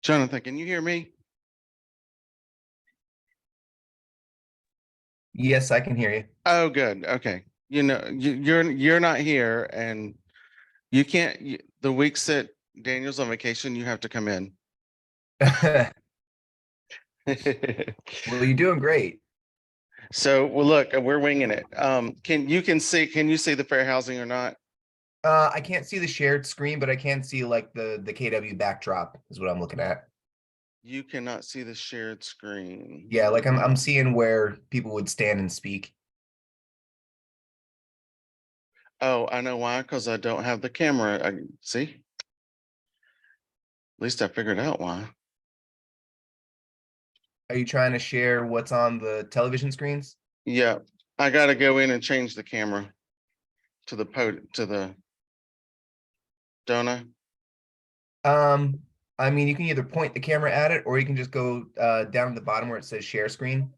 Jonathan, can you hear me? Yes, I can hear you. Oh, good. Okay. You're not here, and you can't. The weeks that Daniel's on vacation, you have to come in. Well, you're doing great. So, well, look, we're winging it. Can you see the fair housing or not? I can't see the shared screen, but I can see like the KW backdrop is what I'm looking at. You cannot see the shared screen. Yeah, like I'm seeing where people would stand and speak. Oh, I know why, because I don't have the camera. I see. At least I figured out why. Are you trying to share what's on the television screens? Yeah, I got to go in and change the camera to the donut. I mean, you can either point the camera at it or you can just go down to the bottom where it says share screen.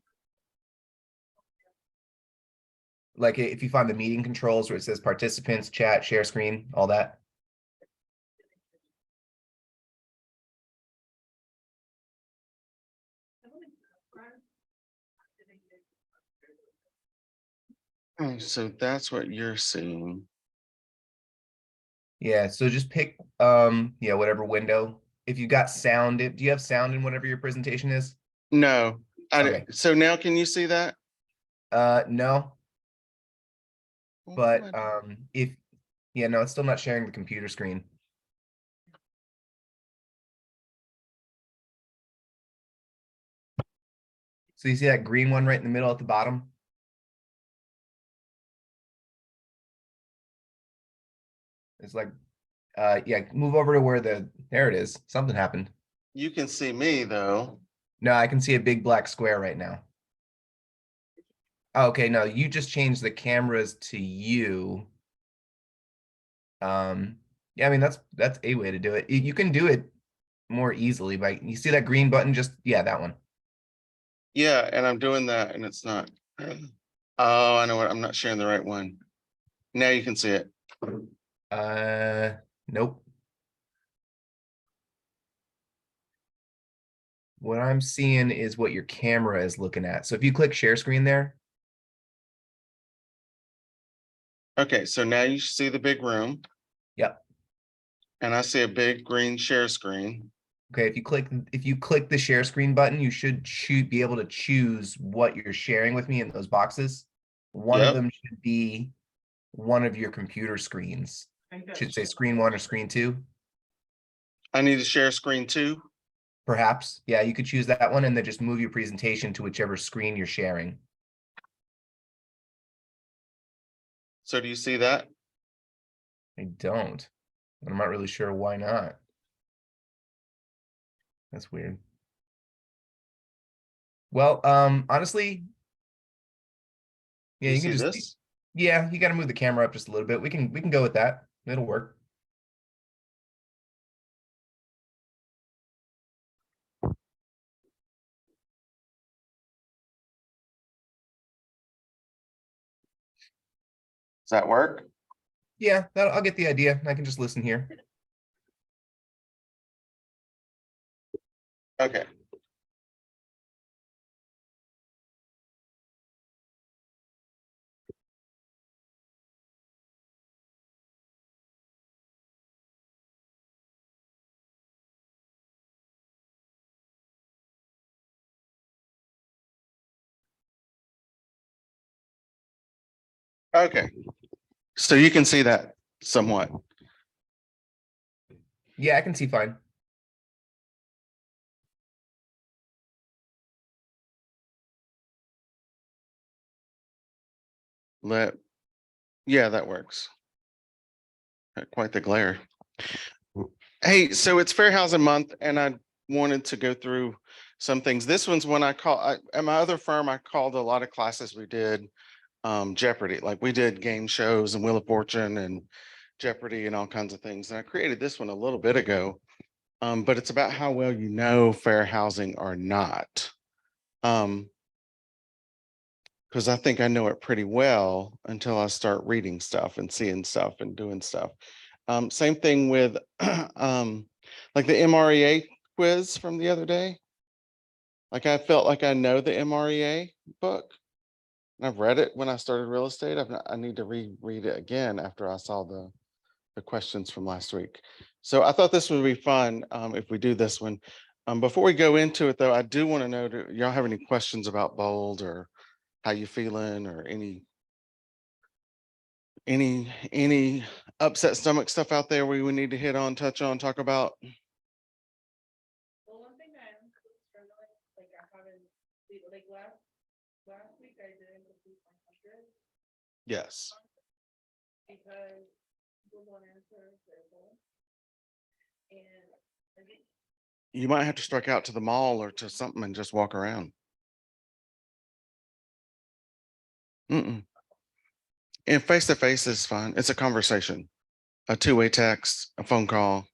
Like if you find the meeting controls where it says participants, chat, share screen, all that. Oh, so that's what you're seeing. Yeah, so just pick yeah, whatever window. If you got sound, do you have sound in whatever your presentation is? No, Okay. so now can you see that? No, Well, but if yeah, no, it's still not sharing the computer screen. So you see that green one right in the middle at the bottom? It's like yeah, move over to where there it is. Something happened. you can see me though. No, I can see a big black square right now. Oh, okay, no, you just changed the cameras to you. Yeah, I mean that's a way to do it. You can do it more easily by you see that green button, just yeah, that one. Yeah, and I'm doing that and it's not. Oh, I know what, I'm not sharing the right one. Now you can see it. Nope. What I'm seeing is what your camera is looking at. So if you click share screen there, Okay, so now you see the big room yep. and I see a big green share screen. Okay, if you click the share screen button, you should be able to choose what you're sharing with me in those boxes. One of Yep, them should be one of your computer screens. Should say screen one or screen two. I need to share screen two. Perhaps. Yeah, you could choose that one and then just move your presentation to whichever screen you're sharing. So do you see that? I don't. I'm not really sure why not. That's weird. Well, honestly, yeah, You you can see just this? yeah, you got to move the camera up just a little bit. We can go with that. It'll work. Does that work? Yeah, I'll get the idea. I can just listen here. Okay. Okay. So you can see that somewhat. Yeah, I can see fine. Yeah, that works. Quite the glare. Hey, so it's Fair Housing Month, and I wanted to go through some things. This one's when at my other firm, I called a lot of classes we did Jeopardy. Like we did game shows and Wheel of Fortune and Jeopardy and all kinds of things. And I created this one a little bit ago, but it's about how well you know fair housing or not. Because I think I know it pretty well until I start reading stuff and seeing stuff and doing stuff. Same thing with like the MREA quiz from the other day. Like I felt like I know the MREA book. And I've read it when I started real estate. I need to reread it again after I saw the questions from last week. So I thought this would be fun if we do this one. Before we go into it though, I do want to know, do y'all have any questions about bold or how you feeling or any upset stomach stuff out there we would need to hit on, touch on, talk about? Well, one thing I'm struggling, like I haven't, like last week I didn't complete 100 Yes. because people don't answer their phone. And I think You might have to strike out to the mall or to something and just walk around. Mm-mm. And face to face is fine. It's a conversation, a two-way text, a phone call,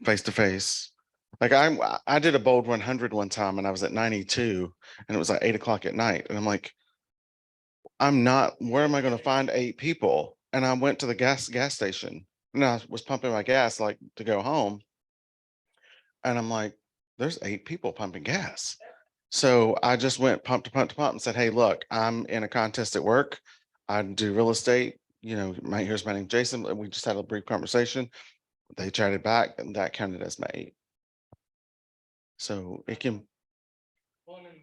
face to face. Like I did a bold 100 one time and I was at 92 and it was like 8 o'clock at night. And I'm like, I'm not, where am I going to find 8 people? And I went to the gas station and I was pumping my gas like to go home. And I'm like, there's 8 people pumping gas. So I just went pump to pump to pump and said, hey, look, I'm in a contest at work. I do real estate. You know, here's my name, Jason. And we just had a brief conversation. They chatted back and that counted as my 8. So it can, Well, and then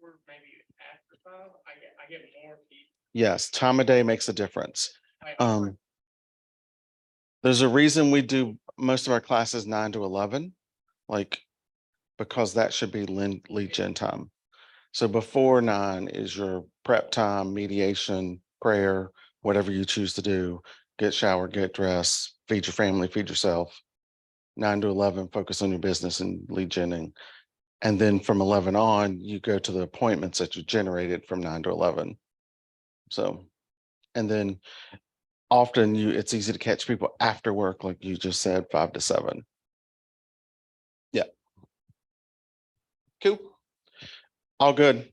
we're maybe after 5, I get more people. yes, time of day makes a difference. I- There's a reason we do most of our classes 9 to 11, like, because that should be lead gen time. So before 9 is your prep time, mediation, prayer, whatever you choose to do. Get showered, get dressed, feed your family, feed yourself. 9 to 11, focus on your business and lead genning. And then from 11 on, you go to the appointments that you generated from 9 to 11. So, and then often it's easy to catch people after work, like you just said, 5 to 7. Yeah. Cool. All good.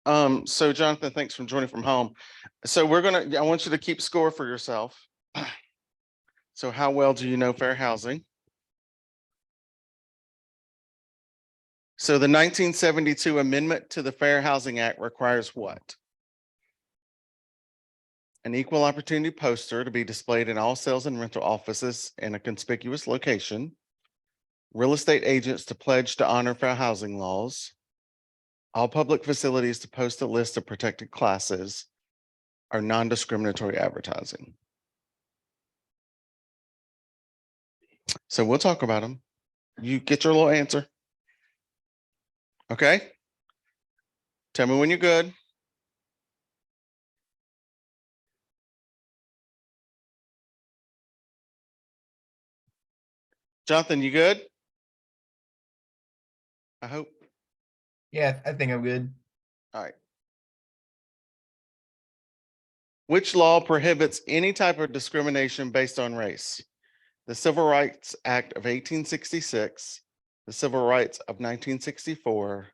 So Jonathan, thanks for joining from home. So I want you to keep score for yourself. So how well do you know fair housing? So the 1972 amendment to the Fair Housing Act requires what? An equal opportunity poster to be displayed in all sales and rental offices in a conspicuous location. Real estate agents to pledge to honor fair housing laws. All public facilities to post a list of protected classes, or non-discriminatory advertising. So we'll talk about them. You get your little answer. Okay. Tell me when you're good. Jonathan, you good? I hope. Yeah, I think I'm good. All right. Which law prohibits any type of discrimination based on race? The Civil Rights Act of 1866, the Civil Rights of 1964,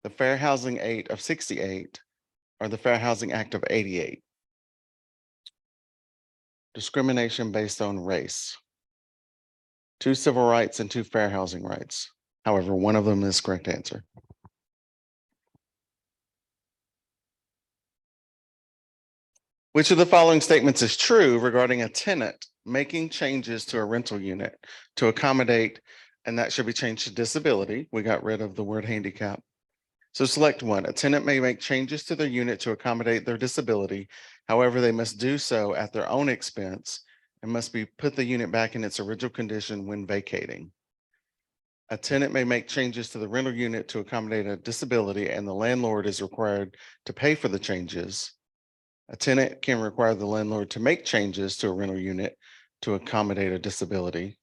the Fair Housing Act of 68, or the Fair Housing Act of 88. Discrimination based on race. 2 civil rights and 2 fair housing rights. However, one of them is the correct answer. Which of the following statements is true regarding a tenant making changes to a rental unit to accommodate, and that should be changed to disability. We got rid of the word handicap. So select one. A tenant may make changes to their unit to accommodate their disability. However, they must do so at their own expense and must put the unit back in its original condition when vacating. A tenant may make changes to the rental unit to accommodate a disability, and the landlord is required to pay for the changes. A tenant can require the landlord to make changes to a rental unit to accommodate a disability.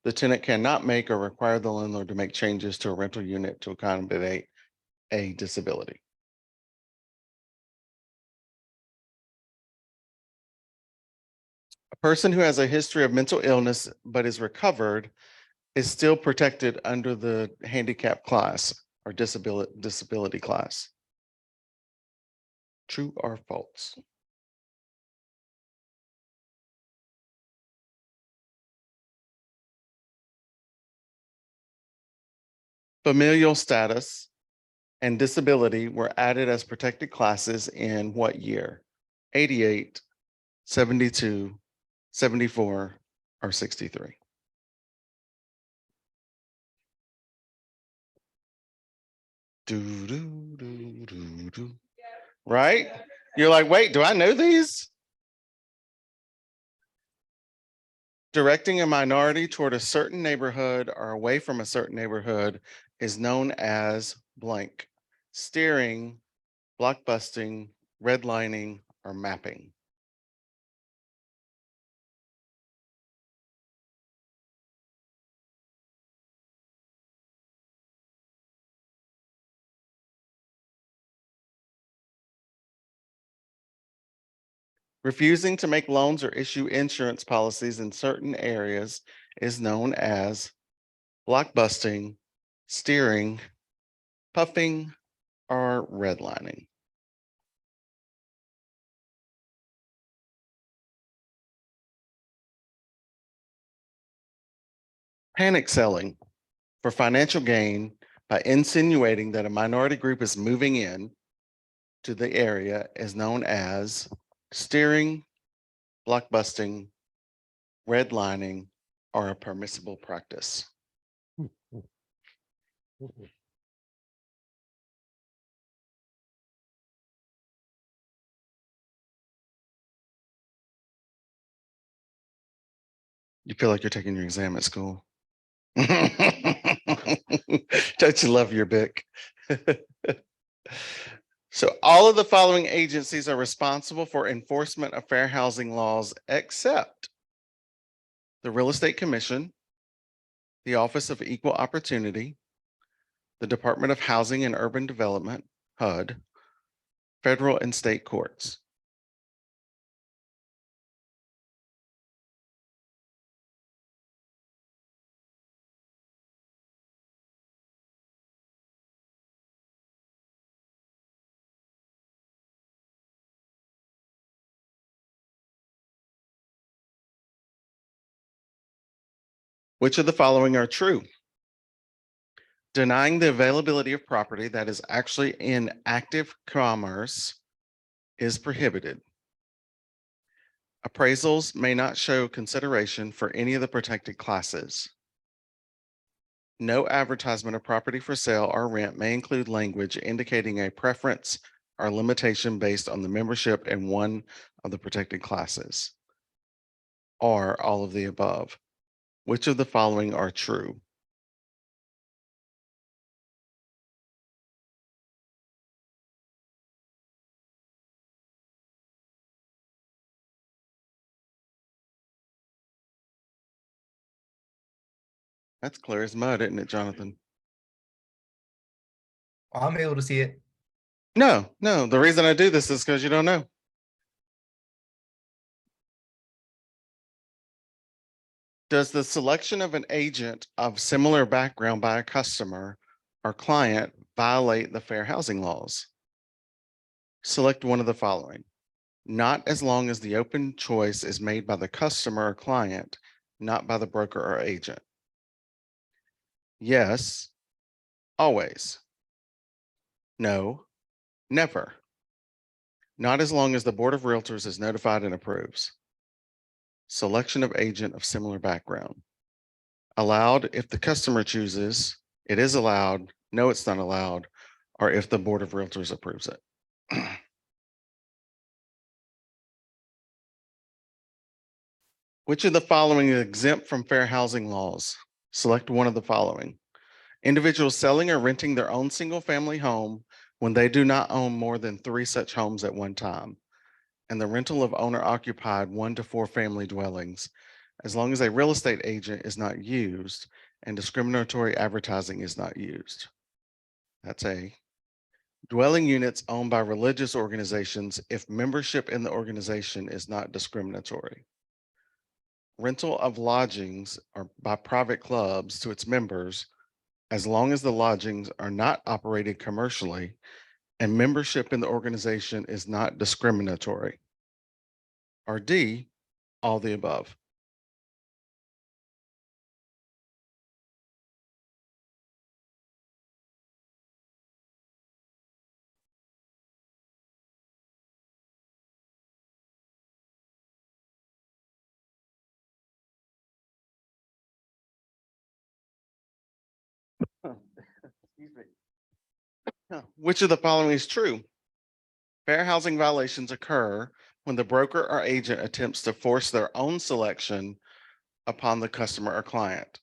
The tenant cannot make or require the landlord to make changes to a rental unit to accommodate a disability. A person who has a history of mental illness but is recovered is still protected under the handicap class or disability class. True or false? familial status, and disability were added as protected classes in what year? 88, 72, 74, or 63? Do, do, do, do, do. Right? You're like, wait, do I know these? Directing a minority toward a certain neighborhood or away from a certain neighborhood is known as blank. Steering, blockbusting, redlining, or mapping. Refusing to make loans or issue insurance policies in certain areas is known as blockbusting, steering, puffing, or redlining. Panic selling for financial gain by insinuating that a minority group is moving in to the area is known as steering, blockbusting, redlining, or a permissible practice. You feel like you're taking your exam at school. Don't you love your Bic? So all of the following agencies are responsible for enforcement of fair housing laws except the Real Estate Commission, the Office of Equal Opportunity, the Department of Housing and Urban Development, HUD, federal and state courts. Which of the following are true? Denying the availability of property that is actually in active commerce is prohibited. Appraisals may not show consideration for any of the protected classes. No advertisement of property for sale or rent may include language indicating a preference or limitation based on the membership in one of the protected classes, or all of the above. Which of the following are true? That's clear as mud, isn't it, Jonathan? I'm able to see it. No, no. The reason I do this is because you don't know. Does the selection of an agent of similar background by a customer or client violate the fair housing laws? Select one of the following. Not as long as the open choice is made by the customer or client, not by the broker or agent. Yes, always. No, never. Not as long as the Board of Realtors is notified and approves. Selection of agent of similar background. Allowed if the customer chooses, it is allowed, no, it's not allowed, or if the Board of Realtors approves it. Which of the following is exempt from fair housing laws? Select one of the following. Individuals selling or renting their own single-family home when they do not own more than 3 such homes at one time, and the rental of owner-occupied 1 to 4 family dwellings, as long as a real estate agent is not used and discriminatory advertising is not used. That's A. Dwelling units owned by religious organizations if membership in the organization is not discriminatory. Rental of lodgings or by private clubs to its members, as long as the lodgings are not operated commercially and membership in the organization is not discriminatory. Or D, all the above. Excuse me. Which of the following is true? Fair housing violations occur when the broker or agent attempts to force their own selection upon the customer or client.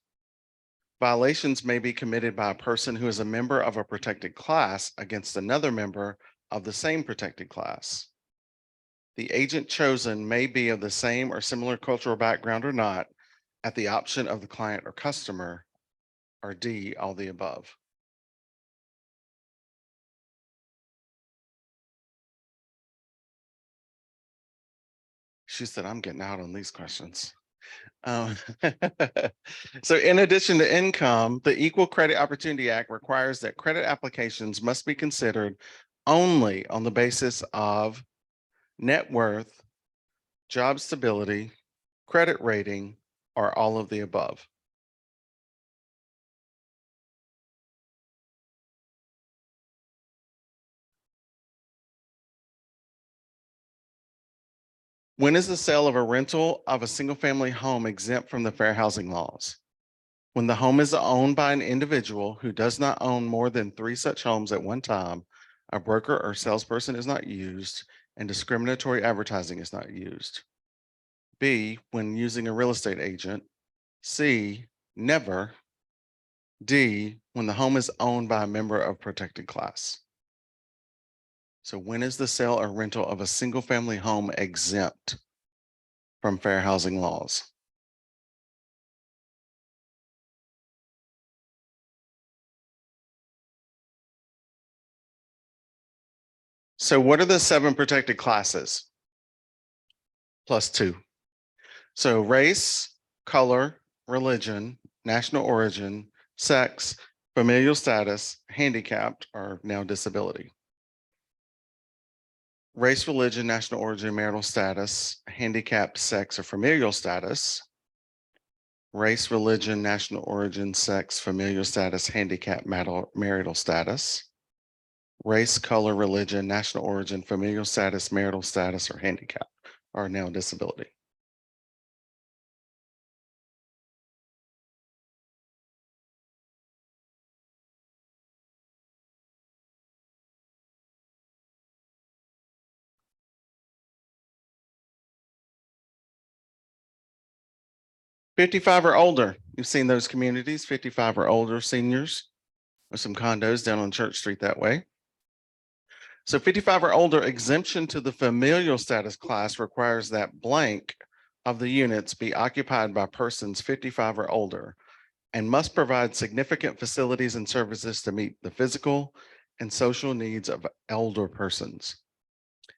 Violations may be committed by a person who is a member of a protected class against another member of the same protected class. The agent chosen may be of the same or similar cultural background or not, at the option of the client or customer, or D, all the above. She said, I'm getting out on these questions. So in addition to income, the Equal Credit Opportunity Act requires that credit applications must be considered only on the basis of net worth, job stability, credit rating, or all of the above. When is the sale of a rental of a single-family home exempt from the fair housing laws? When the home is owned by an individual who does not own more than 3 such homes at one time, a broker or salesperson is not used, and discriminatory advertising is not used. B, when using a real estate agent. C, never. D, when the home is owned by a member of protected class. So when is the sale or rental of a single-family home exempt from fair housing laws? So what are the 7 protected classes? +2. So race, color, religion, national origin, sex, familial status, handicapped, or now disability. Race, religion, national origin, marital status, handicapped, sex, or familial status. Race, religion, national origin, sex, familial status, handicapped, marital status. Race, color, religion, national origin, familial status, marital status, or handicap, or now disability. '55 or older. You've seen those communities, 55 or older seniors, with some condos down on Church Street that way. So 55 or older exemption to the familial status class requires that blank of the units be occupied by persons 55 or older and must provide significant facilities and services to meet the physical and social needs of elder persons.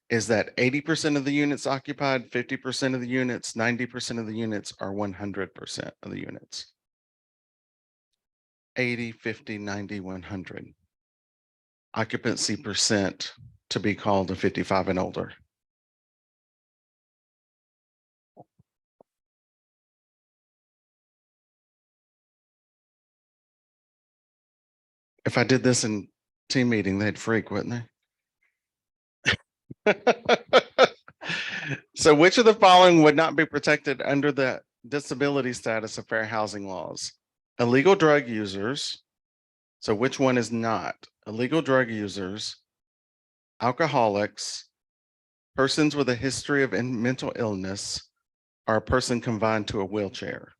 Is that 80% of the units occupied, 50% of the units, 90% of the units, or 100% of the units? 80, 50, 90, 100. Occupancy percent to be called a 55 and older. If I did this in team meeting, they'd freak, wouldn't they? So which of the following would not be protected under the disability status of fair housing laws? Illegal drug users. So which one is not? Illegal drug users, alcoholics, persons with a history of mental illness, or a person confined to a wheelchair.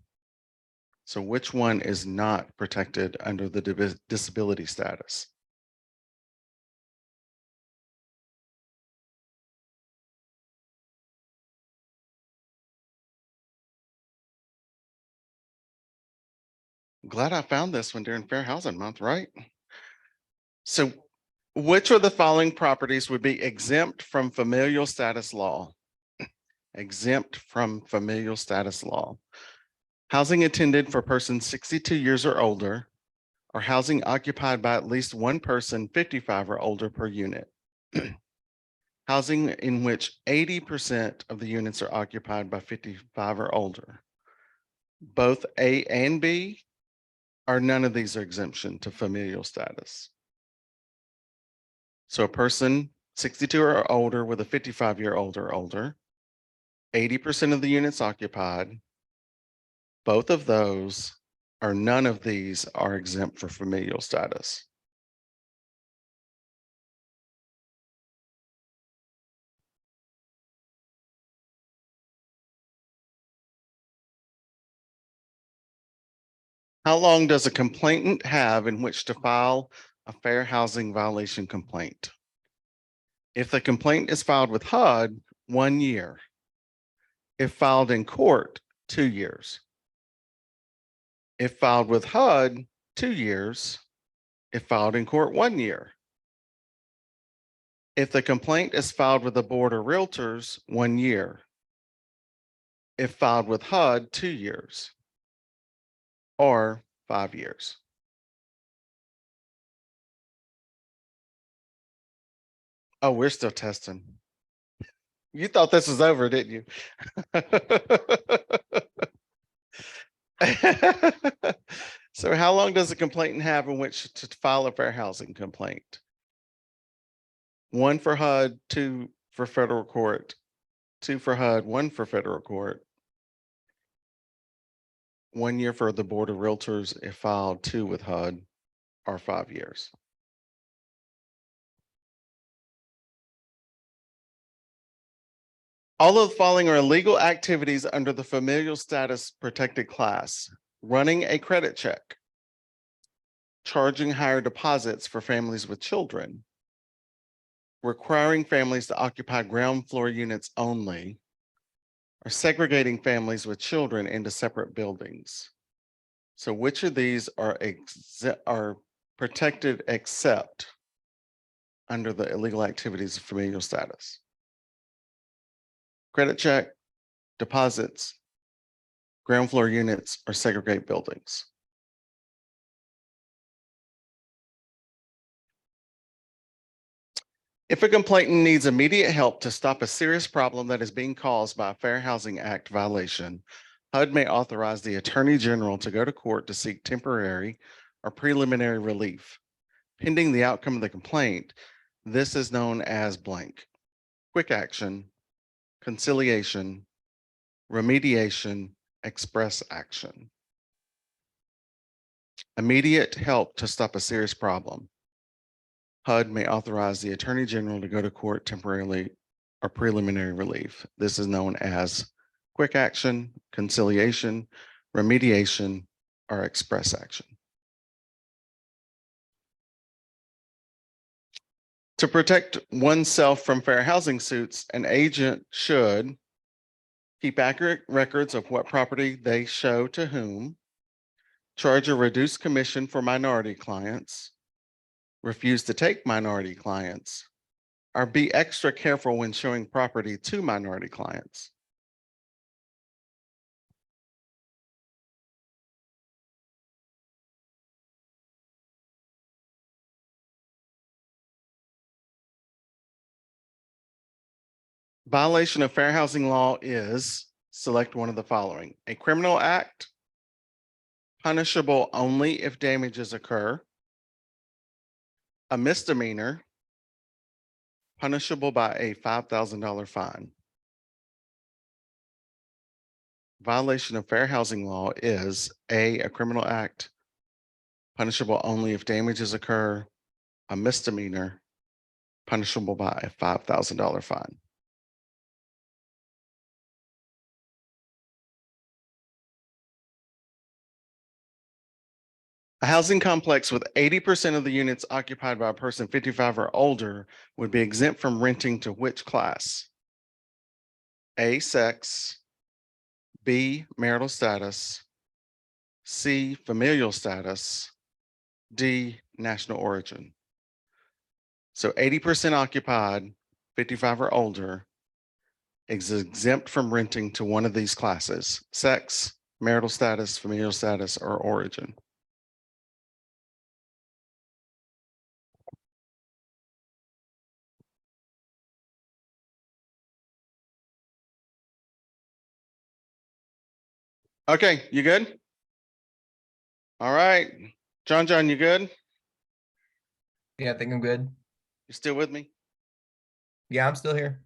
So which one is not protected under the disability status? Glad I found this one during Fair Housing Month, right? So which of the following properties would be exempt from familial status law? Exempt from familial status law. Housing intended for persons 62 years or older, or housing occupied by at least one person 55 or older per unit. Housing in which 80% of the units are occupied by 55 or older. Both A and B, or none of these are exemption to familial status. So a person 62 or older with a 55-year-old or older, 80% of the units occupied, both of those, or none of these are exempt for familial status. How long does a complainant have in which to file a fair housing violation complaint? If the complaint is filed with HUD, 1 year. If filed in court, 2 years. If filed with HUD, 2 years. If filed in court, 1 year. If the complaint is filed with the Board of Realtors, 1 year. If filed with HUD, 2 years. Or 5 years. Oh, we're still testing. You thought this was over, didn't you? So how long does a complainant have in which to file a fair housing complaint? 1 for HUD, 2 for federal court, 2 for HUD, 1 for federal court. 1 year for the Board of Realtors if filed, 2 with HUD, or 5 years. All of the following are illegal activities under the familial status protected class: running a credit check, charging higher deposits for families with children, requiring families to occupy ground floor units only, or segregating families with children into separate buildings. So which of these are protected except under the illegal activities of familial status? Credit check, deposits, ground floor units, or segregate buildings. If a complainant needs immediate help to stop a serious problem that is being caused by a Fair Housing Act violation, HUD may authorize the Attorney General to go to court to seek temporary or preliminary relief. Pending the outcome of the complaint, this is known as blank: quick action, conciliation, remediation, express action. Immediate help to stop a serious problem. HUD may authorize the Attorney General to go to court temporarily or preliminary relief. This is known as quick action, conciliation, remediation, or express action. To protect oneself from fair housing suits, an agent should keep accurate records of what property they show to whom, charge a reduced commission for minority clients, refuse to take minority clients, or be extra careful when showing property to minority clients. Violation of fair housing law is, select one of the following: a criminal act, punishable only if damages occur, a misdemeanor, punishable by a $5,000 fine. Violation of fair housing law is a criminal act, punishable only if damages occur, a misdemeanor, punishable by a $5,000 fine. A housing complex with 80% of the units occupied by a person 55 or older would be exempt from renting to which class? A, sex, B, marital status, C, familial status, D, national origin. So 80% occupied, 55 or older, is exempt from renting to one of these classes: sex, marital status, familial status, or origin. Okay, you good? All right. John, you good? Yeah, I think I'm good. You still with me? Yeah, I'm still here.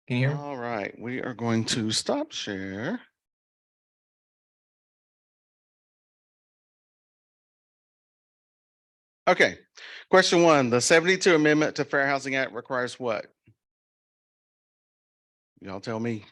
Can you hear me? All right, we are going to stop share. Okay, question one, the 72 Amendment to Fair Housing Act requires what? Y'all tell me.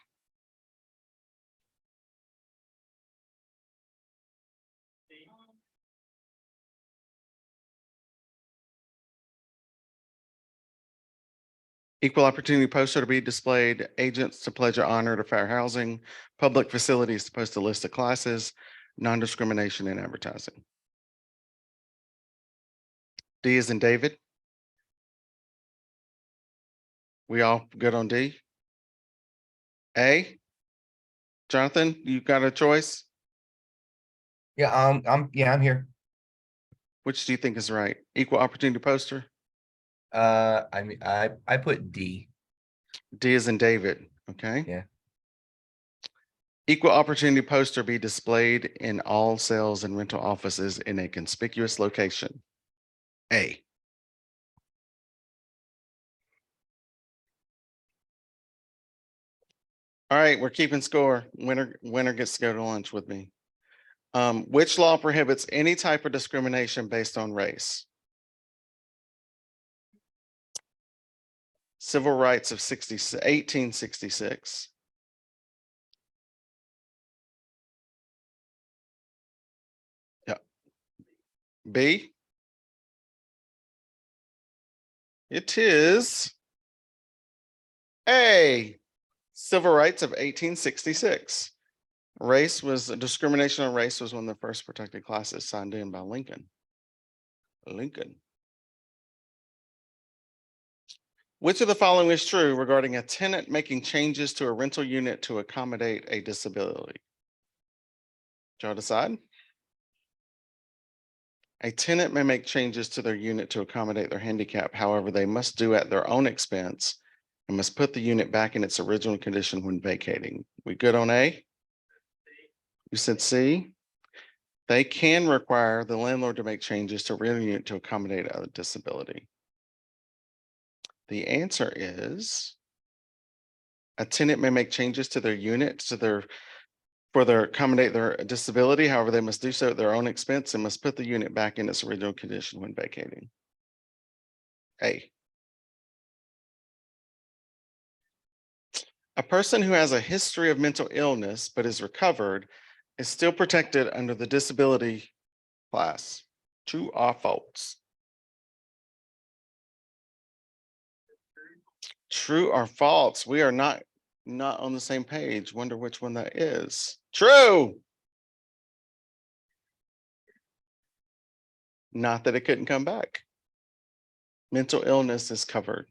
Equal opportunity poster to be displayed, agents to pledge of honor to fair housing, public facilities to post a list of classes, non-discrimination in advertising. D is in David. We all good on D? A? Jonathan, you got a choice? Yeah, I'm here. Which do you think is right? Equal opportunity poster? I mean, I put D. D is in David, okay? Yeah. Equal opportunity poster be displayed in all sales and rental offices in a conspicuous location. A. All right, we're keeping score. Winner gets to go to lunch with me. Which law prohibits any type of discrimination based on race? Civil Rights of 1866. Yeah. B. It is A. Civil Rights of 1866. Discrimination on race was one of the first protected classes signed in by Lincoln. Which of the following is true regarding a tenant making changes to a rental unit to accommodate a disability? Do y'all decide? A tenant may make changes to their unit to accommodate their handicap. However, they must do at their own expense and must put the unit back in its original condition when vacating. We good on A? You said C? They can require the landlord to make changes to a rental unit to accommodate a disability. The answer is a tenant may make changes to their unit for their accommodate their disability. However, they must do so at their own expense and must put the unit back in its original condition when vacating. A. A person who has a history of mental illness but is recovered is still protected under the disability class. True or false? True or false? We are not on the same page. Wonder which one that is. True. Not that it couldn't come back. Mental illness is covered.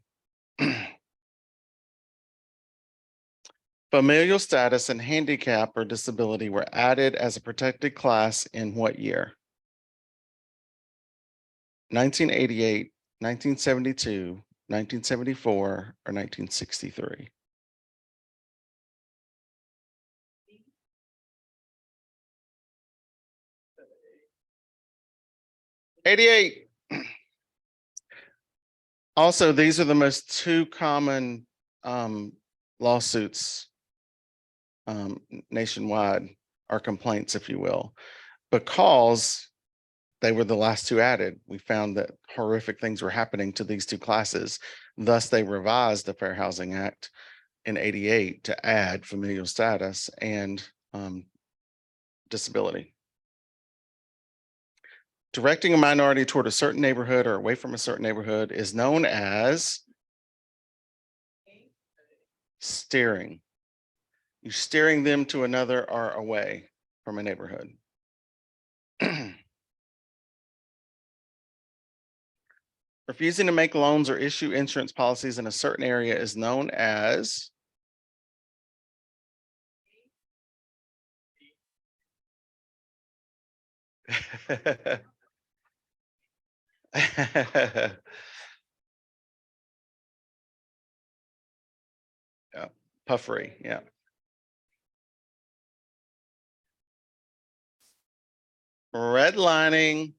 Familial status and handicap or disability were added as a protected class in what year? 1988, 1972, 1974, or 1963? '88. Also, these are the most two common lawsuits nationwide, or complaints, if you will, because they were the last two added. We found that horrific things were happening to these two classes. Thus, they revised the Fair Housing Act in '88 to add familial status and disability. Directing a minority toward a certain neighborhood or away from a certain neighborhood is known as steering. You're steering them to another or away from a neighborhood. Refusing to make loans or issue insurance policies in a certain area is known as yeah, puffery. Yeah. Redlining.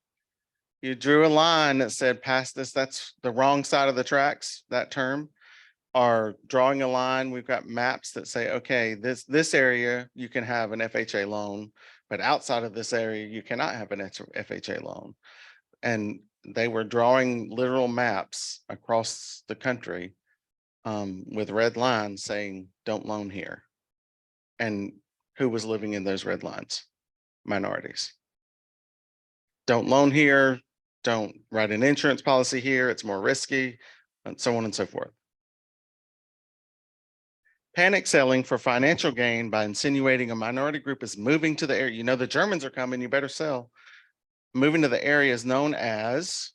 You drew a line that said past this, that's the wrong side of the tracks, that term. Are drawing a line. We've got maps that say, okay, this area you can have an FHA loan, but outside of this area you cannot have an FHA loan. And they were drawing literal maps across the country with red lines saying, don't loan here. And who was living in those red lines? Minorities. Don't loan here, don't write an insurance policy here, it's more risky, and so on and so forth. Panic selling for financial gain by insinuating a minority group is moving to the area. You know, the Germans are coming, you better sell. Moving to the area is known as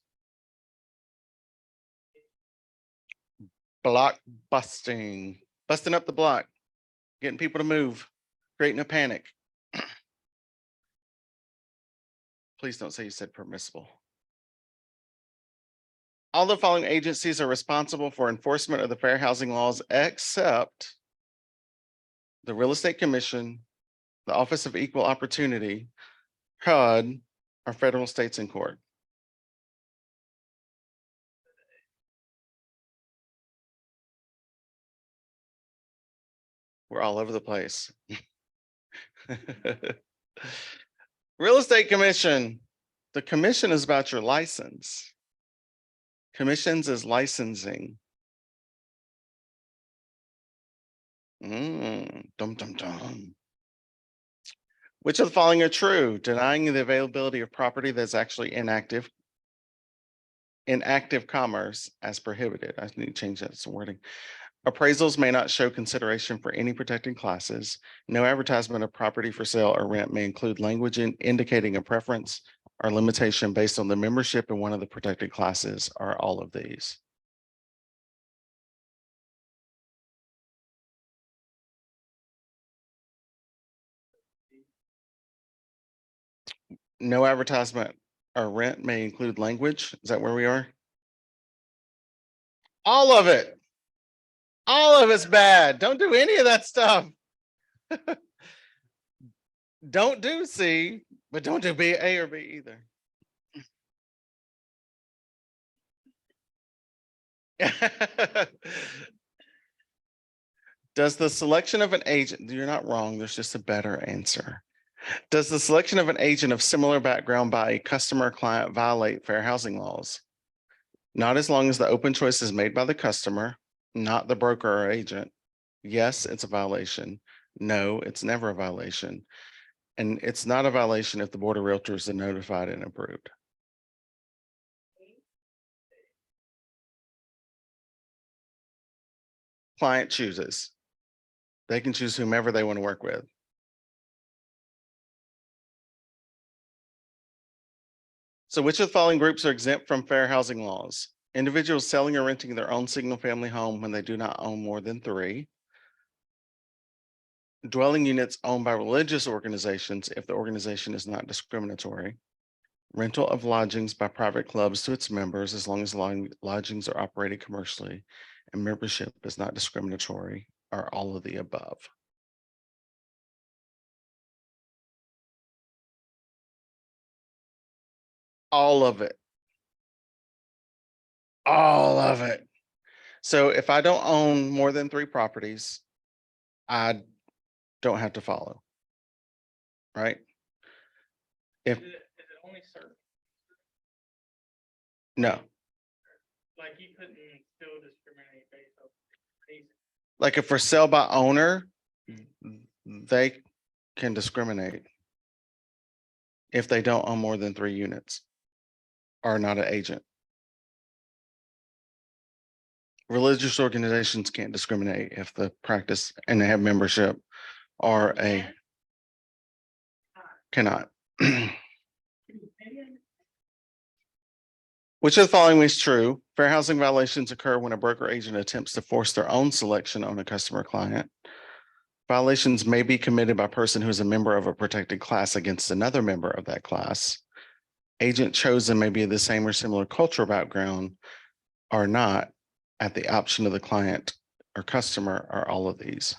block busting, busting up the block, getting people to move, creating a panic. Please don't say you said permissible. All the following agencies are responsible for enforcement of the fair housing laws except the Real Estate Commission, the Office of Equal Opportunity, HUD, or federal, states, and court. We're all over the place. Real Estate Commission. The commission is about your license. Commissions is licensing. Dum, dum, dum. Which of the following are true? Denying the availability of property that's actually inactive commerce as prohibited. I need to change that to wording. Appraisals may not show consideration for any protected classes. No advertisement of property for sale or rent may include language indicating a preference or limitation based on the membership in one of the protected classes, or all of these. No advertisement or rent may include language. Is that where we are? All of it. All of it's bad. Don't do any of that stuff. Don't do C, but don't do B, A or B either. Does the selection of an agent, you're not wrong, there's just a better answer. Does the selection of an agent of similar background by a customer or client violate fair housing laws? Not as long as the open choice is made by the customer, not the broker or agent. Yes, it's a violation. No, it's never a violation. And it's not a violation if the Board of Realtors are notified and approved. Client chooses. They can choose whomever they want to work with. So which of the following groups are exempt from fair housing laws? Individuals selling or renting their own single family home when they do not own more than 3. Dwelling units owned by religious organizations if the organization is not discriminatory. Rental of lodgings by private clubs to its members as long as lodgings are operated commercially and membership is not discriminatory, are all of the above. All of it. All of it. So if I don't own more than 3 properties, I don't have to follow. Right? If Is it only certain, no, like you couldn't still discriminate based on race? like if for sale by owner, they can discriminate if they don't own more than 3 units, are not an agent. Religious organizations can't discriminate if the practice and they have membership are a cannot. Which of the following is true? Fair housing violations occur when a broker agent attempts to force their own selection on a customer client. Violations may be committed by a person who is a member of a protected class against another member of that class. Agent chosen may be of the same or similar cultural background or not at the option of the client or customer, or all of these.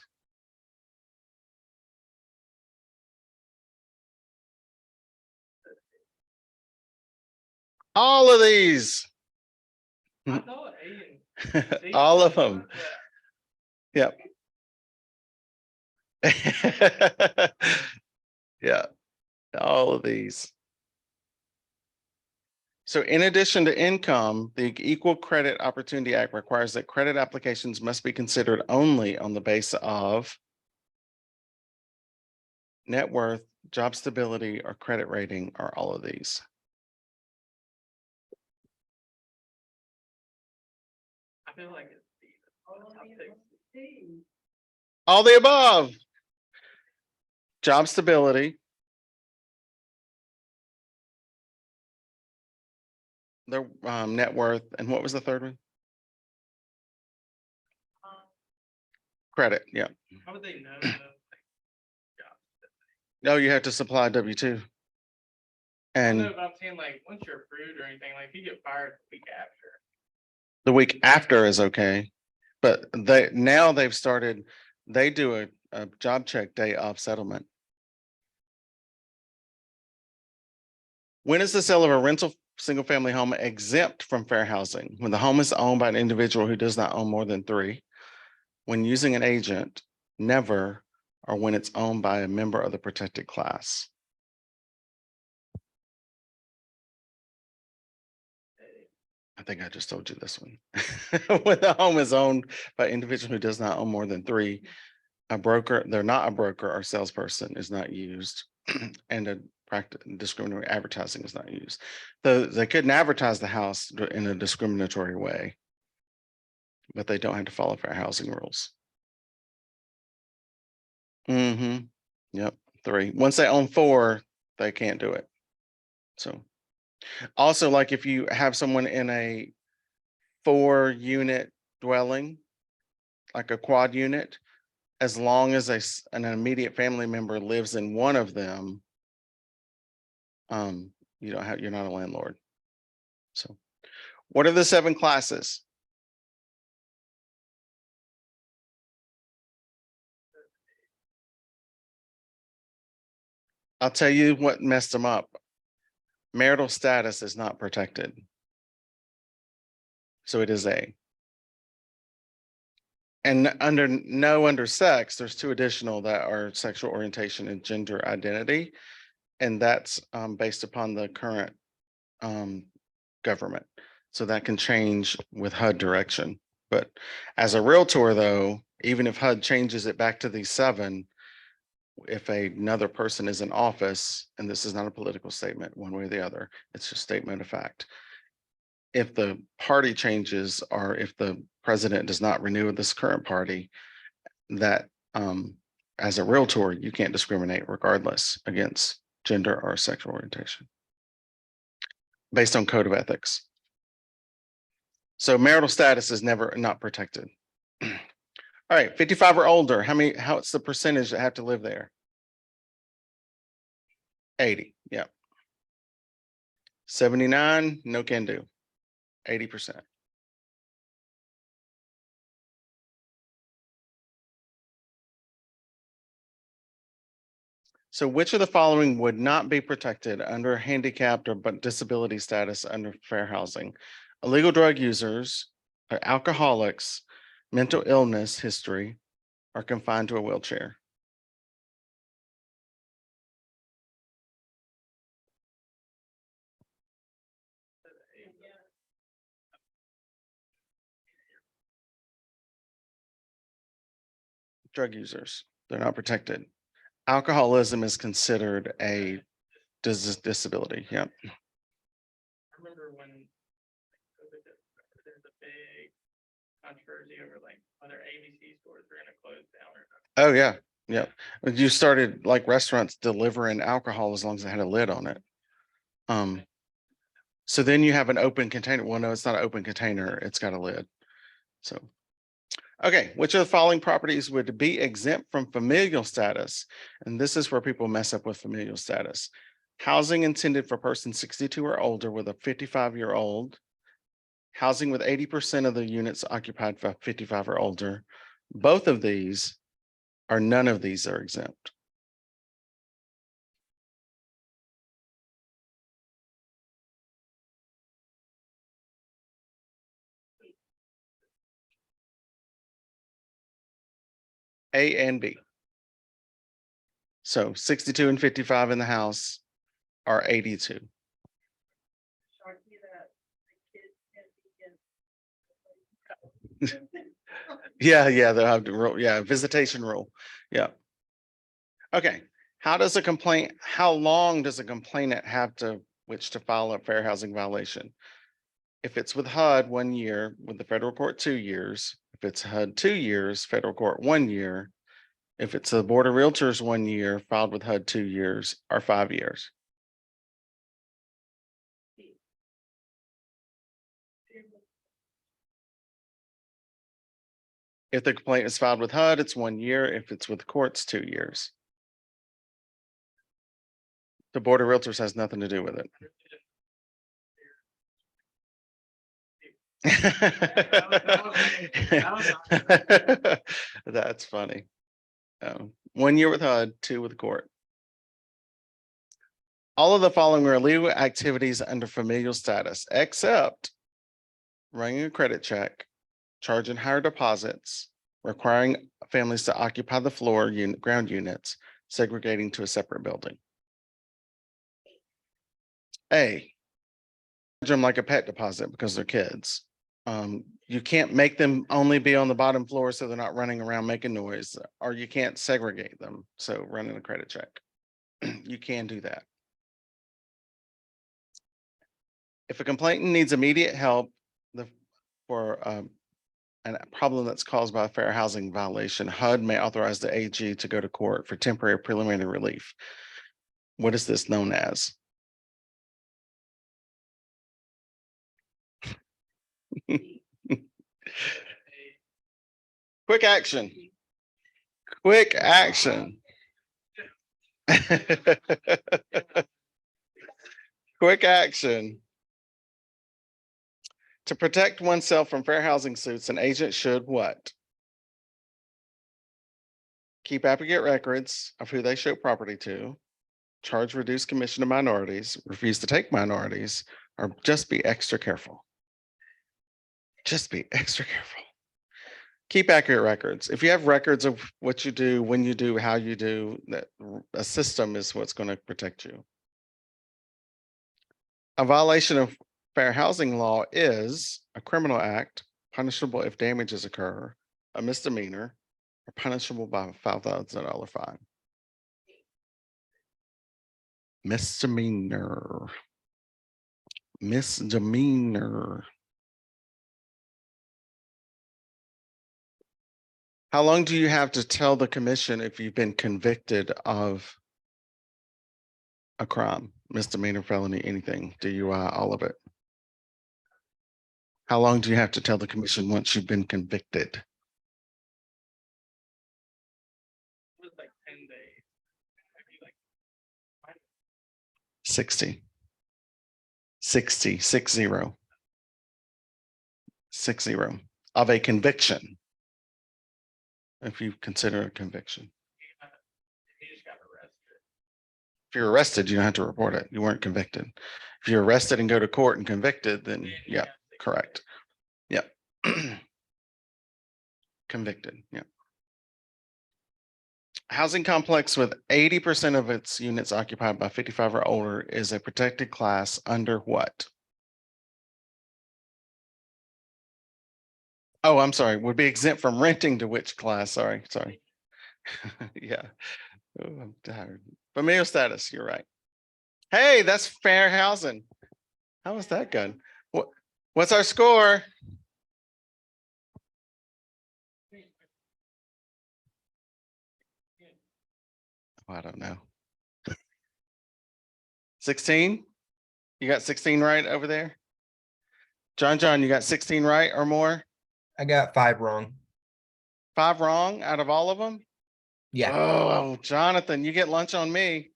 All of these. I thought A and C All of were them. that. Yep. Yeah, all of these. So in addition to income, the Equal Credit Opportunity Act requires that credit applications must be considered only on the basis of net worth, job stability, or credit rating, or all of these. I feel like it's All the above. Job stability. Their net worth, and what was the third one? Credit, yeah. How would they know the No, you have to supply W-2. I And know, but I'm saying like, once you're approved or anything, like if you get fired the week after. the week after is okay. But they've started, they do a job check day of settlement. When is the sale of a rental single-family home exempt from fair housing? When the home is owned by an individual who does not own more than 3, when using an agent, never, or when it's owned by a member of the protected class. I think I just told you this one. When the home is owned by an individual who does not own more than 3, a broker, they're not a broker or salesperson is not used, and a discriminatory advertising is not used. Though they couldn't advertise the house in a discriminatory way, but they don't have to follow fair housing rules. Yep, 3. Once they own 4, they can't do it. So also, like if you have someone in a 4-unit dwelling, like a quad unit, as long as an immediate family member lives in one of them, you're not a landlord. So what are the 7 classes? I'll tell you what messed them up. Marital status is not protected. So it is A. And under sex, there's 2 additional that are sexual orientation and gender identity. And that's based upon the current government. So that can change with HUD direction. But as a realtor, though, even if HUD changes it back to these 7, if another person is in office, and this is not a political statement one way or the other, it's just statement of fact. If the party changes, or if the president does not renew with this current party, that as a realtor, you can't discriminate regardless against gender or sexual orientation based on code of ethics. So marital status is not protected. All right, 55 or older, how's the percentage that have to live there? 80, yeah. 79, no can do, 80%. So which of the following would not be protected under handicapped or disability status under fair housing? Illegal drug users, alcoholics, mental illness history, or confined to a wheelchair? Drug users, they're not protected. Alcoholism is considered a disability, yeah. I remember when there's a big controversy over like whether ABC stores are gonna close down or not. Oh, yeah, yeah. You started like restaurants delivering alcohol as long as it had a lid on it. So then you have an open container. Well, no, it's not an open container. It's got a lid. So, okay, which of the following properties would be exempt from familial status? And this is where people mess up with familial status. Housing intended for persons 62 or older with a 55-year-old. Housing with 80% of the units occupied by 55 or older. Both of these, or none of these, are exempt. A and B. So 62 and 55 in the house are 82. Sharky, Yeah, yeah, they'll have to rule, yeah, visitation rule, yeah. Okay, how long does a complainant have to, which to file a fair housing violation? If it's with HUD, 1 year, with the federal court, 2 years. If it's HUD, 2 years, federal court, 1 year. If it's the Board of Realtors, 1 year, filed with HUD, 2 years, or 5 years. If the complaint is filed with HUD, it's 1 year. If it's with the courts, 2 years. The Board of Realtors has nothing to do with it. That's funny. 1 year with HUD, 2 with the court. All of the following are illegal activities under familial status, except running a credit check, charging higher deposits, requiring families to occupy the floor ground units, segregating to a separate building. A, charge them like a pet deposit because they're kids. You can't make them only be on the bottom floor so they're not running around making noise, or you can't segregate them. So running a credit check, you can do that. If a complainant needs immediate help for a problem that's caused by a fair housing violation, HUD may authorize the AG to go to court for temporary preliminary relief. What is this known as? Quick action. Quick action. Quick action. To protect oneself from fair housing suits, an agent should what? Keep accurate records of who they show property to, charge reduced commission to minorities, refuse to take minorities, or just be extra careful. Just be extra careful. Keep accurate records. If you have records of what you do, when you do, how you do, that a system is what's going to protect you. A violation of fair housing law is a criminal act, punishable if damages occur, a misdemeanor, or punishable by a $5,000 fine. Misdemeanor. Misdemeanor. How long do you have to tell the commission if you've been convicted of a crime, misdemeanor, felony, anything, DUI, all of it? How long do you have to tell the commission once you've been convicted? It was like 10 days. Maybe like 60. 60, 60. 60 of a conviction. If you consider a conviction. he just got arrested. If you're arrested, you don't have to report it. You weren't convicted. If you're arrested and go to court and convicted, then yeah, correct. Yeah. Convicted, yeah. Housing complex with 80% of its units occupied by 55 or older is a protected class under what? Oh, I'm sorry, would be exempt from renting to which class? Sorry. Yeah. Oh, I'm tired. Familial status, you're right. Hey, that's fair housing. How was that good? What's our score? Oh, I don't know. 16? You got 16 right over there? John, you got 16 right or more? I got 5 wrong. 5 wrong out of all of them? Yeah. Oh, Jonathan, you get lunch on me.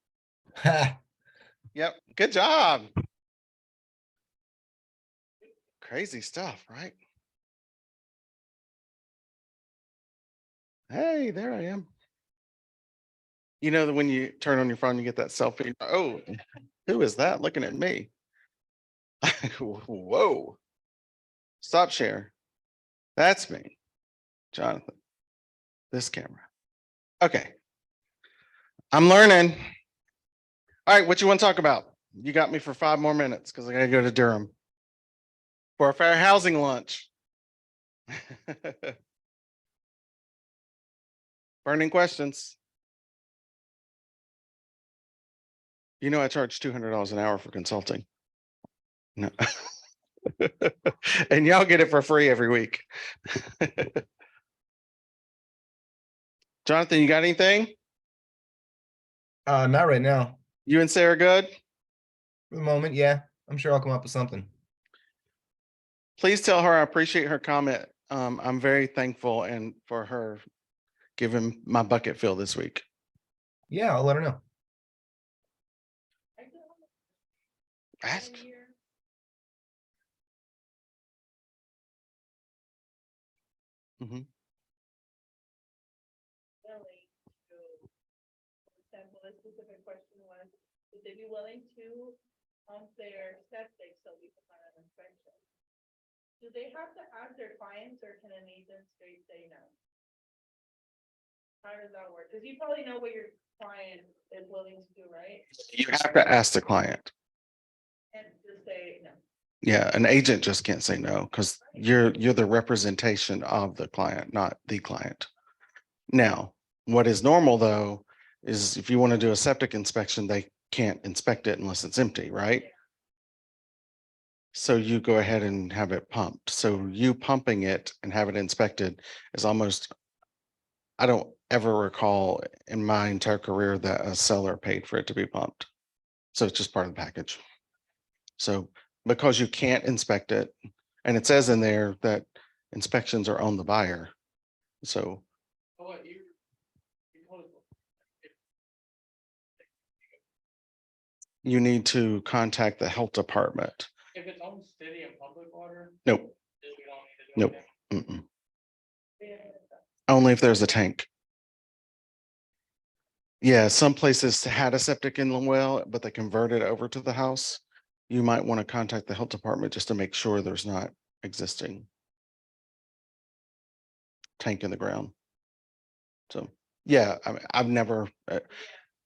Yep, good job. Crazy stuff, right? Hey, there I am. You know that when you turn on your phone, you get that selfie. Oh, who is that looking at me? Whoa. Stop share. That's me, Jonathan. This camera. Okay. I'm learning. All right, what you want to talk about? You got me for 5 more minutes because I gotta go to Durham for a fair housing lunch. Burning questions. You know, I charge $200 an hour for consulting. No. And y'all get it for free every week. Jonathan, you got anything? Not right now. You and Sarah good? For the moment, yeah. I'm sure I'll come up with something. Please tell her I appreciate her comment. I'm very thankful and for her giving my bucket fill this week. Yeah, I'll let her know. I don't Ask. know, year. Mhm. Willing to, for example, a specific question was, would they be willing to pump their septic so we can run an inspection? Do they have to ask their clients or can an agent straight say no? How does that work? Because you probably know what your client is willing to do, right? You have to ask the client. And just say no. Yeah, an agent just can't say no because you're the representation of the client, not the client. Now, what is normal though, is if you want to do a septic inspection, they can't inspect it unless it's empty, right? So you go ahead and have it pumped. So you pumping it and have it inspected is almost, I don't ever recall in my entire career that a seller paid for it to be pumped. So it's just part of the package. So because you can't inspect it, and it says in there that inspections are on the buyer. So So what you told us, you need to contact the health department. if it's on city and public water, Nope, then we don't need to do nope. anything. Mm-mm. Yeah. Only if there's a tank. Yeah, some places had a septic in the well, but they converted over to the house. You might want to contact the health department just to make sure there's not existing tank in the ground. So, yeah, I mean, I've never,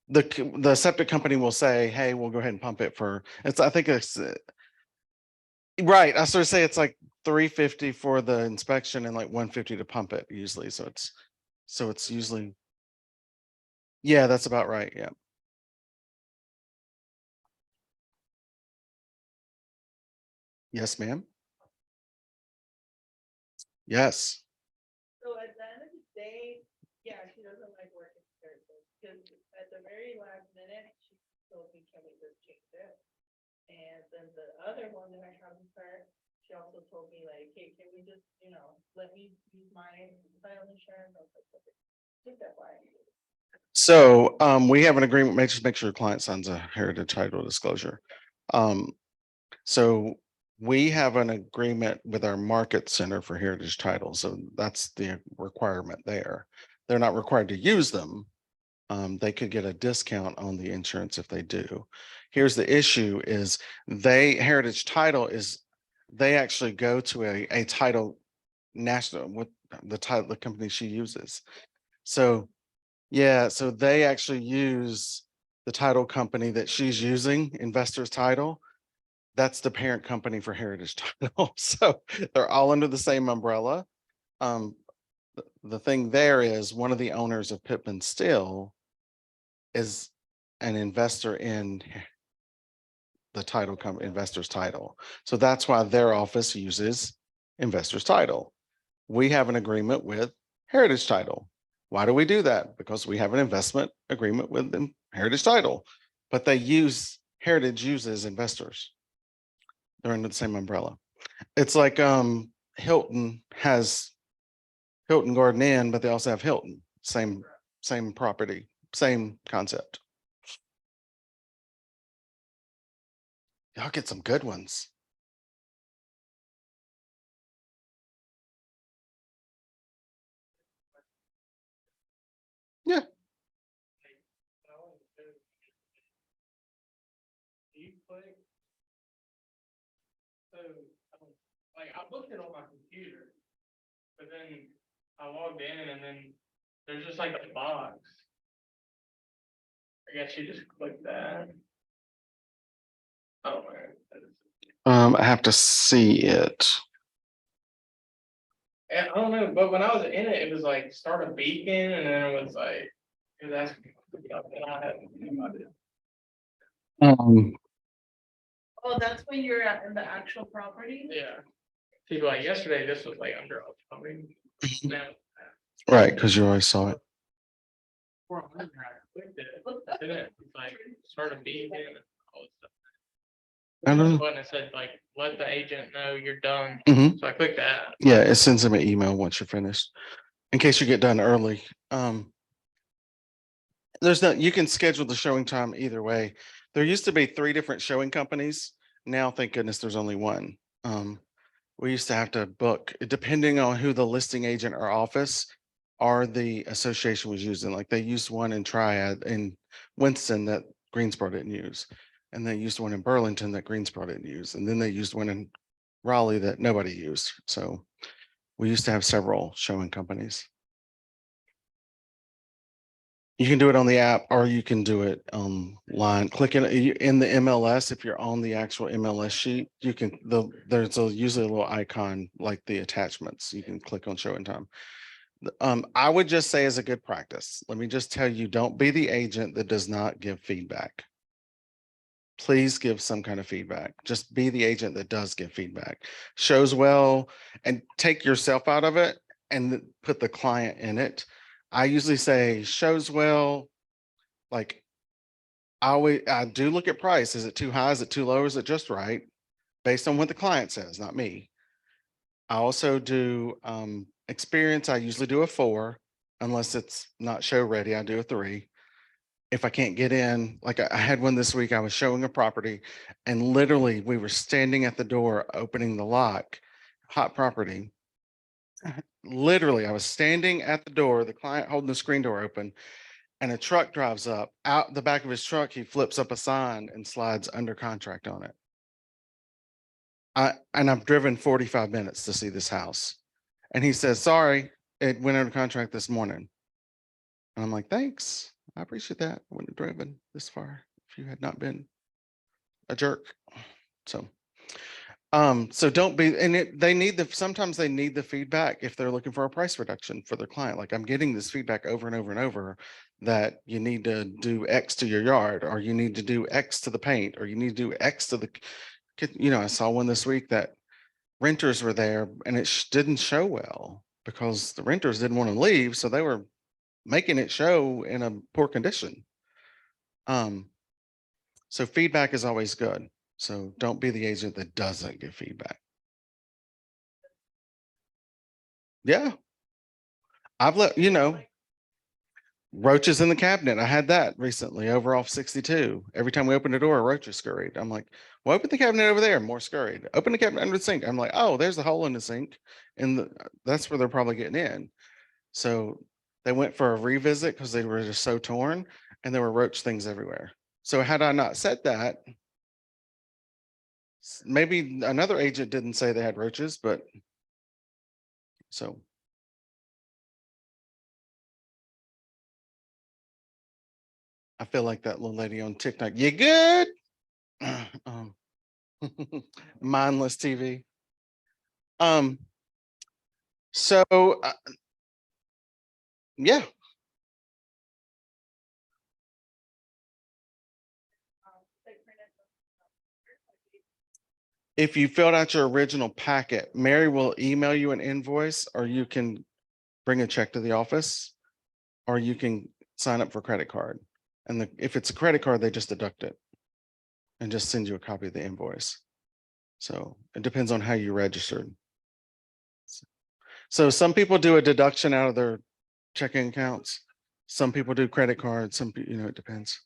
the septic company will say, hey, we'll go ahead and pump it for, I think it's, right, I sort of say it's like 350 for the inspection and like 150 to pump it usually, so it's usually, yeah, that's about right, yeah. Yes, ma'am. Yes. So at the end of the day, yeah, she doesn't like working Thursdays, because at the very last minute, she told me, can we just change it? And then the other one that I have with her, she also told me like, hey, can we just, let me use my title insurance? I was like, okay, just that way. So we have an agreement, just make sure the client signs a heritage title disclosure. So we have an agreement with our market center for heritage titles, so that's the requirement there. They're not required to use them. They could get a discount on the insurance if they do. Here's the issue is heritage title is, they actually go to a title national with the title, the company she uses. So yeah, so they actually use the title company that she's using, Investors Title. That's the parent company for Heritage Title. So they're all under the same umbrella. The thing there is one of the owners of Pittman Still is an investor in the title company, Investors Title. So that's why their office uses Investors Title. We have an agreement with Heritage Title. Why do we do that? Because we have an investment agreement with them, Heritage Title, but Heritage uses investors. They're under the same umbrella. It's like Hilton has Hilton Garden Inn, but they also have Hilton. Same property, same concept. Y'all get some good ones. Yeah. Do you click? So, like, I booked it on my computer, but then I logged in and then there's just like a box. I guess you just click that. Oh, man. I have to see it. I don't know, but when I was in it was like start a beacon and then it was like, it was asking me. And I had no idea. Oh, that's when you're in the actual property? Yeah. People like yesterday, this was like under, I mean, now. Right, because you always saw it. Before I went there, I clicked it, and then it's like start a beacon and all this stuff. I don't know. Button that said like, let the agent know you're done. Mhm. So I clicked that. Yeah, it sends them an email once you're finished, in case you get done early. There's no, you can schedule the showing time either way. There used to be 3 different showing companies. Now, thank goodness, there's only one. We used to have to book, depending on who the listing agent or office or the association was using. Like they used one in Triad in Winston that Greensboro didn't use. And they used one in Burlington that Greensboro didn't use. And then they used one in Raleigh that nobody used. So we used to have several showing companies. You can do it on the app or you can do it online. Click in the MLS. If you're on the actual MLS sheet, you can, there's usually a little icon like the attachments. You can click on showing time. I would just say as a good practice, let me just tell you, don't be the agent that does not give feedback. Please give some kind of feedback. Just be the agent that does give feedback. Shows well and take yourself out of it and put the client in it. I usually say shows well, like I do look at price. Is it too high? Is it too low? Is it just right? Based on what the client says, not me. I also do experience. I usually do a 4, unless it's not show ready. I do a 3. If I can't get in, like I had one this week, I was showing a property and literally we were standing at the door opening the lock, hot property. Literally, I was standing at the door, the client holding the screen door open, and a truck drives up. Out the back of his truck, he flips up a sign and slides under contract on it. And I've driven 45 minutes to see this house. And he says, sorry, it went under contract this morning. And I'm like, thanks. I appreciate that. I wouldn't have driven this far if you had not been a jerk. So don't be, and they need sometimes they need the feedback if they're looking for a price reduction for their client. Like I'm getting this feedback over and over and over that you need to do X to your yard, or you need to do X to the paint, or you need to do X to the, I saw one this week that renters were there and it didn't show well because the renters didn't want to leave. So they were making it show in a poor condition. So feedback is always good. So don't be the agent that doesn't give feedback. Yeah. I've let, roaches in the cabinet. I had that recently over off 62. Every time we opened the door, a roach is scurried. I'm like, well, open the cabinet over there, more scurried. Open the cabinet under the sink. I'm like, oh, there's the hole in the sink. And that's where they're probably getting in. So they went for a revisit because they were just so torn and there were roach things everywhere. So had I not said that, maybe another agent didn't say they had roaches, but so. I feel like that little lady on TikTok. You good? Um, mindless TV. So yeah. If you filled out your original packet, Mary will email you an invoice, or you can bring a check to the office, or you can sign up for a credit card. And if it's a credit card, they just deduct it and just send you a copy of the invoice. So it depends on how you registered. So some people do a deduction out of their checking accounts. Some people do credit cards. Some, it depends.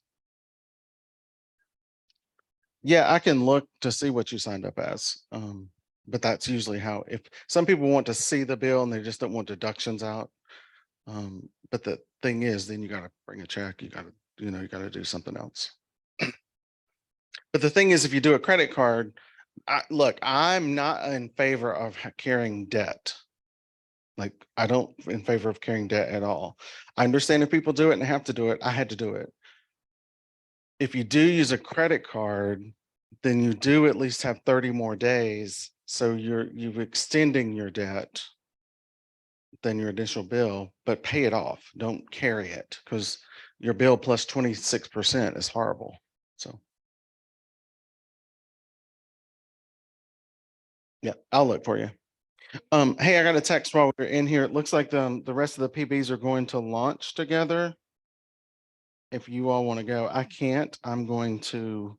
Yeah, I can look to see what you signed up as. But that's usually how, if some people want to see the bill and they just don't want deductions out. But the thing is, then you got to bring a check. You got to, you got to do something else. But the thing is, if you do a credit card, look, I'm not in favor of carrying debt. Like I don't in favor of carrying debt at all. I understand if people do it and have to do it. I had to do it. If you do use a credit card, then you do at least have 30 more days. So you're extending your debt than your initial bill, but pay it off. Don't carry it because your bill plus 26% is horrible. So. Yeah, I'll look for you. Hey, I got a text while we're in here. It looks like the rest of the PBs are going to launch together. If you all want to go, I can't. I'm going to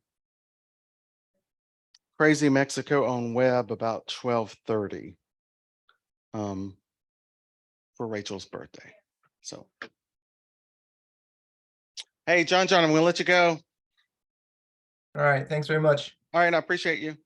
Crazy Mexico on web about 12:30. For Rachel's birthday. So. Hey, John, I'm gonna let you go. All right, thanks very much. All right, I appreciate you.